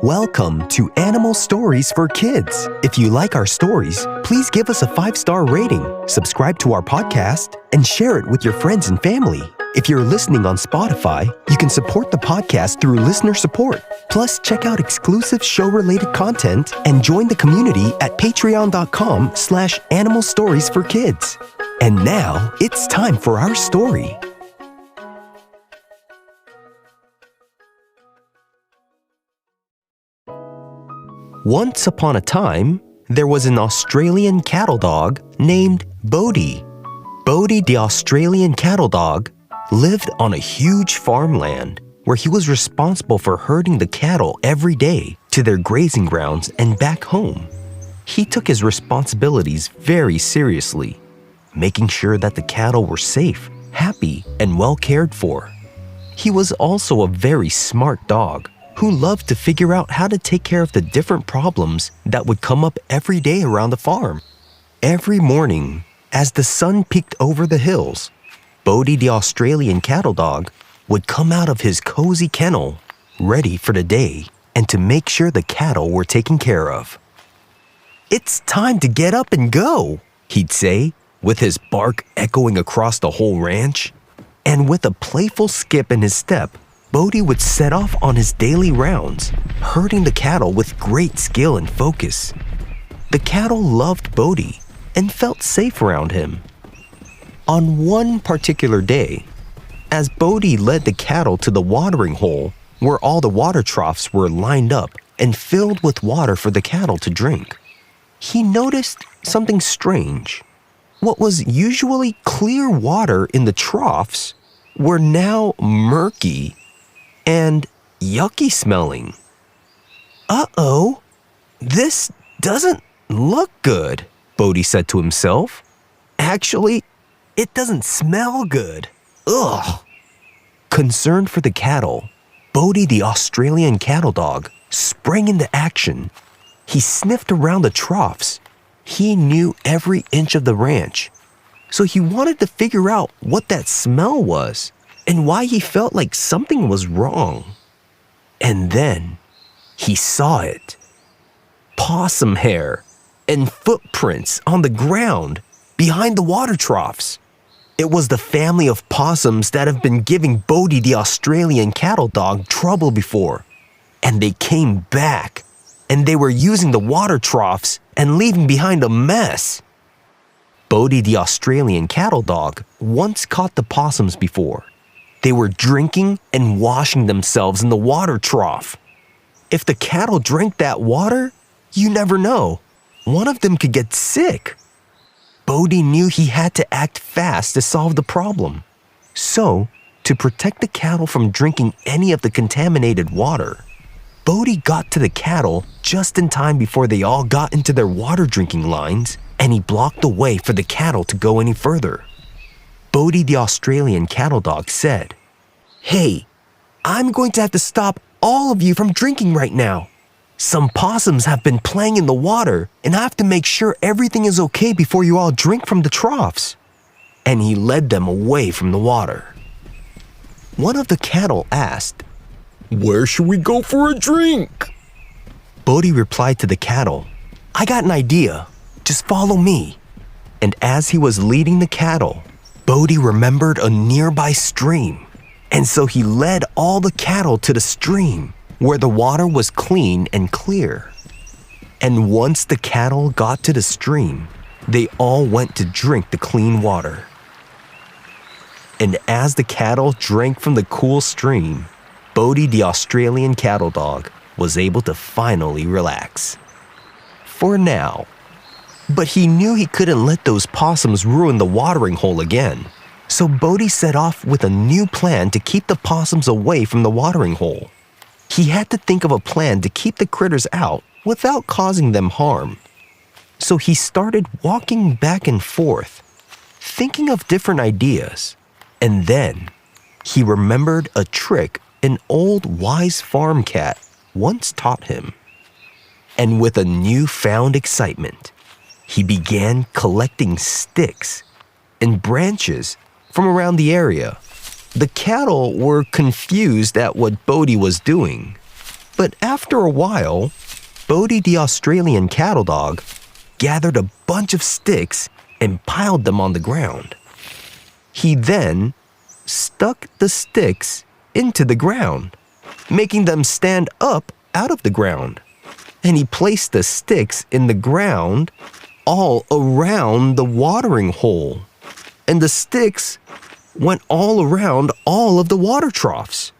Welcome to Animal Stories for Kids. If you like our stories, please give us a 5-star rating, subscribe to our podcast, and share it with your friends and family. If you're listening on Spotify, you can support the podcast through listener support. Plus, check out exclusive show-related content and join the community at patreon.com/Animal Stories for Kids. And now, it's time for our story. Once upon a time, there was an Australian cattle dog named Bodhi. Bodhi the Australian cattle dog lived on a huge farmland where he was responsible for herding the cattle every day to their grazing grounds and back home. He took his responsibilities very seriously, making sure that the cattle were safe, happy, and well cared for. He was also a very smart dog who loved to figure out how to take care of the different problems that would come up every day around the farm. Every morning, as the sun peeked over the hills, Bodhi the Australian cattle dog would come out of his cozy kennel, ready for the day and to make sure the cattle were taken care of. "It's time to get up and go," he'd say, with his bark echoing across the whole ranch. And with a playful skip in his step, Bodhi would set off on his daily rounds, herding the cattle with great skill and focus. The cattle loved Bodhi and felt safe around him. On one particular day, as Bodhi led the cattle to the watering hole where all the water troughs were lined up and filled with water for the cattle to drink, he noticed something strange. What was usually clear water in the troughs were now murky and yucky smelling. "Uh-oh, this doesn't look good," Bodhi said to himself. "Actually, it doesn't smell good. Ugh." Concerned for the cattle, Bodhi the Australian cattle dog sprang into action. He sniffed around the troughs. He knew every inch of the ranch, so he wanted to figure out what that smell was and why he felt like something was wrong. And then he saw it. Possum hair and footprints on the ground behind the water troughs. It was the family of possums that have been giving Bodhi the Australian cattle dog trouble before. And they came back, and they were using the water troughs and leaving behind a mess. Bodhi the Australian cattle dog once caught the possums before. They were drinking and washing themselves in the water trough. If the cattle drank that water, you never know. One of them could get sick. Bodhi knew he had to act fast to solve the problem. So, to protect the cattle from drinking any of the contaminated water, Bodhi got to the cattle just in time before they all got into their water drinking lines, and he blocked the way for the cattle to go any further. Bodhi the Australian cattle dog said, "Hey, I'm going to have to stop all of you from drinking right now. Some possums have been playing in the water, and I have to make sure everything is okay before you all drink from the troughs." And he led them away from the water. One of the cattle asked, "Where should we go for a drink?" Bodhi replied to the cattle, "I got an idea. Just follow me." And as he was leading the cattle, Bodhi remembered a nearby stream, and so he led all the cattle to the stream where the water was clean and clear. And once the cattle got to the stream, they all went to drink the clean water. And as the cattle drank from the cool stream, Bodhi the Australian cattle dog was able to finally relax. For now. But he knew he couldn't let those possums ruin the watering hole again. So Bodhi set off with a new plan to keep the possums away from the watering hole. He had to think of a plan to keep the critters out without causing them harm. So he started walking back and forth, thinking of different ideas. And then he remembered a trick an old wise farm cat once taught him. And with a newfound excitement, he began collecting sticks and branches from around the area. The cattle were confused at what Bodhi was doing. But after a while, Bodhi the Australian cattle dog gathered a bunch of sticks and piled them on the ground. He then stuck the sticks into the ground, making them stand up out of the ground. And he placed the sticks in the ground all around the watering hole. And the sticks went all around all of the water troughs.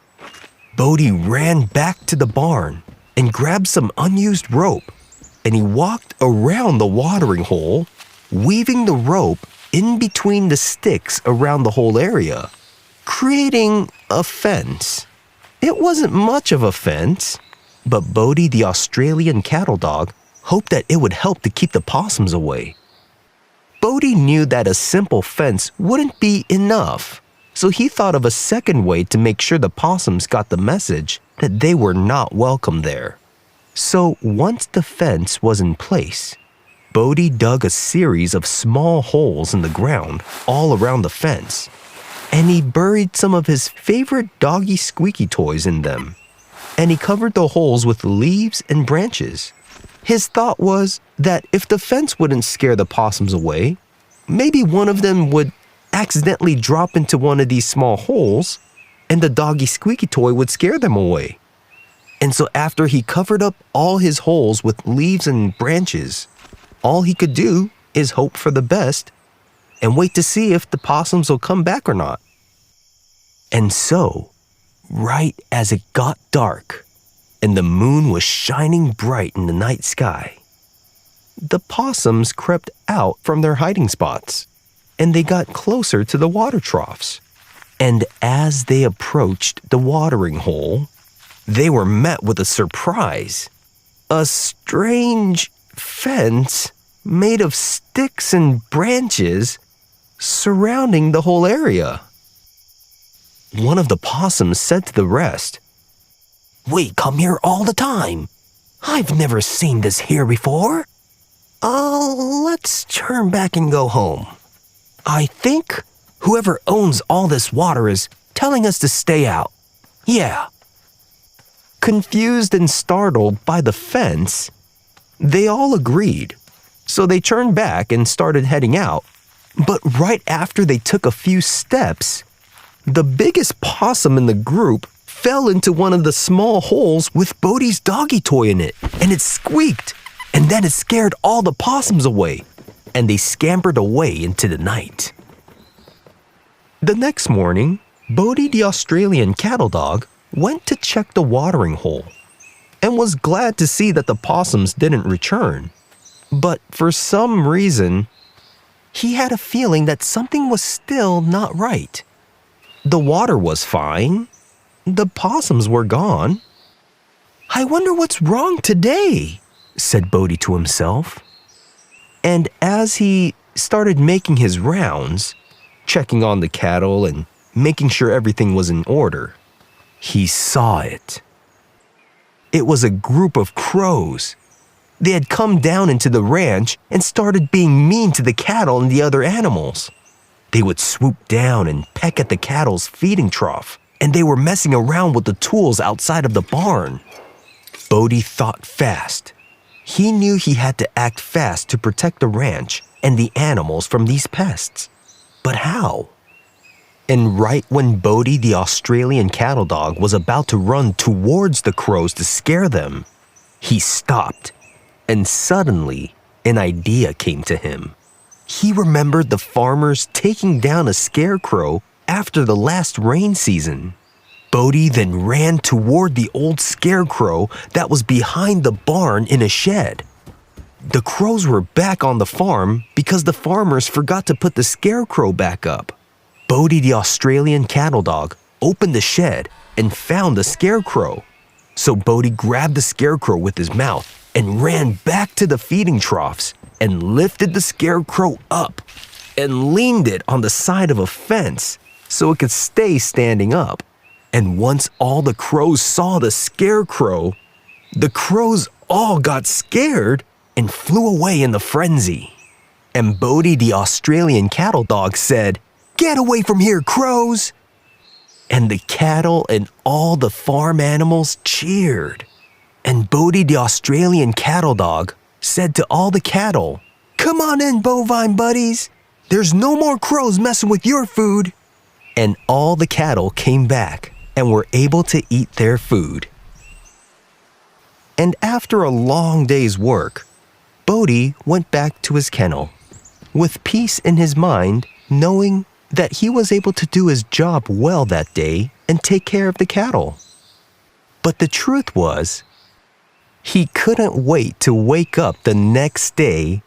Bodhi ran back to the barn and grabbed some unused rope, and he walked around the watering hole, weaving the rope in between the sticks around the whole area, creating a fence. It wasn't much of a fence, but Bodhi the Australian cattle dog hoped that it would help to keep the possums away. Bodhi knew that a simple fence wouldn't be enough, so he thought of a second way to make sure the possums got the message that they were not welcome there. So once the fence was in place, Bodhi dug a series of small holes in the ground all around the fence, and he buried some of his favorite doggy squeaky toys in them, and he covered the holes with leaves and branches. His thought was that if the fence wouldn't scare the possums away, maybe one of them would accidentally drop into one of these small holes, and the doggy squeaky toy would scare them away. And so after he covered up all his holes with leaves and branches, all he could do is hope for the best and wait to see if the possums will come back or not. And so, right as it got dark and the moon was shining bright in the night sky, the possums crept out from their hiding spots, and they got closer to the water troughs. And as they approached the watering hole, they were met with a surprise. A strange fence made of sticks and branches surrounding the whole area. One of the possums said to the rest, "We come here all the time. I've never seen this here before. Let's turn back and go home. I think whoever owns all this water is telling us to stay out. Yeah." Confused and startled by the fence, they all agreed. So they turned back and started heading out. But right after they took a few steps, the biggest possum in the group fell into one of the small holes with Bodhi's doggy toy in it, and it squeaked, and then it scared all the possums away, and they scampered away into the night. The next morning, Bodhi the Australian cattle dog went to check the watering hole and was glad to see that the possums didn't return. But for some reason, he had a feeling that something was still not right. The water was fine. The possums were gone. "I wonder what's wrong today," said Bodhi to himself. And as he started making his rounds, checking on the cattle and making sure everything was in order, he saw it. It was a group of crows. They had come down into the ranch and started being mean to the cattle and the other animals. They would swoop down and peck at the cattle's feeding trough, and they were messing around with the tools outside of the barn. Bodhi thought fast. He knew he had to act fast to protect the ranch and the animals from these pests. But how? And right when Bodhi the Australian cattle dog was about to run towards the crows to scare them, he stopped, and suddenly an idea came to him. He remembered the farmers taking down a scarecrow after the last rain season. Bodhi then ran toward the old scarecrow that was behind the barn in a shed. The crows were back on the farm because the farmers forgot to put the scarecrow back up. Bodhi the Australian cattle dog opened the shed and found the scarecrow. So Bodhi grabbed the scarecrow with his mouth and ran back to the feeding troughs and lifted the scarecrow up and leaned it on the side of a fence so it could stay standing up. And once all the crows saw the scarecrow, the crows all got scared and flew away in the frenzy. And Bodhi the Australian cattle dog said, "Get away from here, crows!" And the cattle and all the farm animals cheered. And Bodie the Australian cattle dog said to all the cattle, "Come on in, bovine buddies. There's no more crows messing with your food." And all the cattle came back and were able to eat their food. And after a long day's work, Bodie went back to his kennel, with peace in his mind, knowing that he was able to do his job well that day and take care of the cattle. But the truth was, he couldn't wait to wake up the next day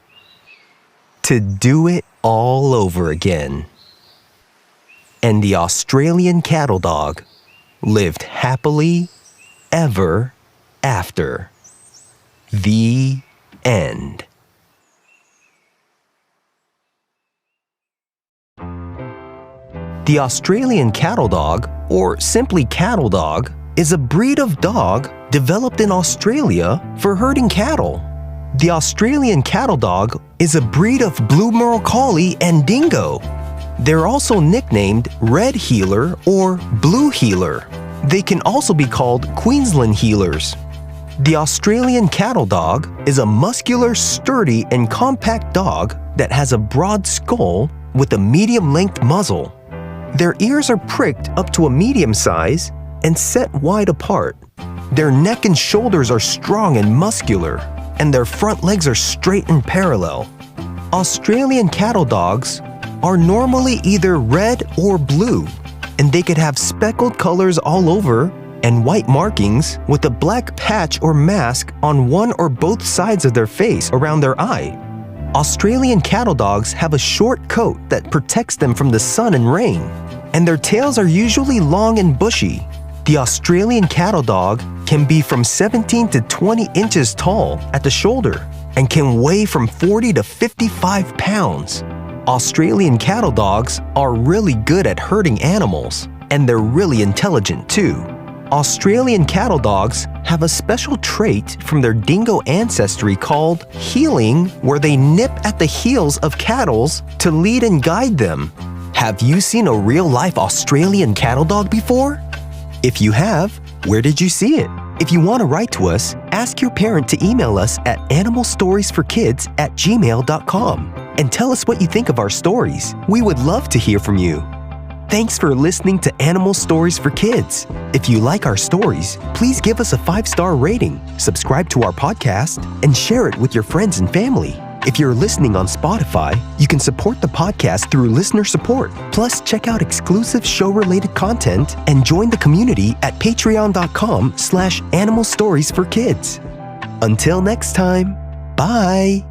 to do it all over again. And the Australian cattle dog lived happily ever after. The end. The Australian cattle dog, or simply cattle dog, is a breed of dog developed in Australia for herding cattle. The Australian cattle dog is a breed of blue Merle Collie and dingo. They're also nicknamed Red Heeler or Blue Heeler. They can also be called Queensland Heelers. The Australian cattle dog is a muscular, sturdy, and compact dog that has a broad skull with a medium-length muzzle. Their ears are pricked up to a medium size and set wide apart. Their neck and shoulders are strong and muscular, and their front legs are straight and parallel. Australian cattle dogs are normally either red or blue, and they could have speckled colors all over and white markings with a black patch or mask on one or both sides of their face around their eye. Australian cattle dogs have a short coat that protects them from the sun and rain, and their tails are usually long and bushy. The Australian cattle dog can be from 17 to 20 inches tall at the shoulder and can weigh from 40 to 55 pounds. Australian cattle dogs are really good at herding animals, and they're really intelligent too. Australian cattle dogs have a special trait from their dingo ancestry called heeling, where they nip at the heels of cattle to lead and guide them. Have you seen a real-life Australian cattle dog before? If you have, where did you see it? If you want to write to us, ask your parent to email us at animalstoriesforkids@gmail.com and tell us what you think of our stories. We would love to hear from you. Thanks for listening to Animal Stories for Kids. If you like our stories, please give us a 5-star rating, subscribe to our podcast, and share it with your friends and family. If you're listening on Spotify, you can support the podcast through listener support. Plus, check out exclusive show-related content and join the community at patreon.com/animalstoriesforkids. Until next time, bye!